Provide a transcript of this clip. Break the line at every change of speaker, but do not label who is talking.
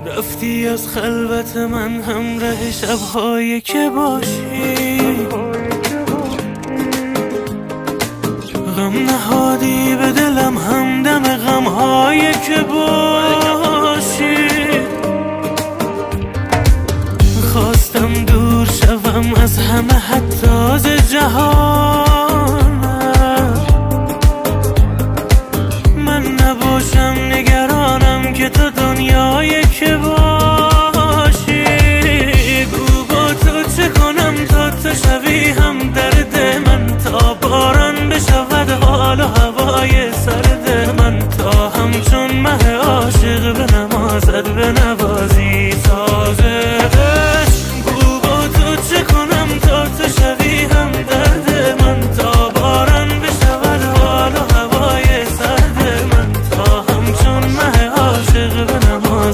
رفتی از خلوت من همراه شب‌هایی که باشی، غم نهادی به دلم همدم غم‌هایی که باشی. خواستم دور شوم از همه حتی از جهان، من نباشم نگرانم که تو دنیایی که باشی. گو با تو چه کنم تا تو شوی هم درد من، تا باران بشود حال و هوای سرد من، تا همچون مه عاشق به نمازت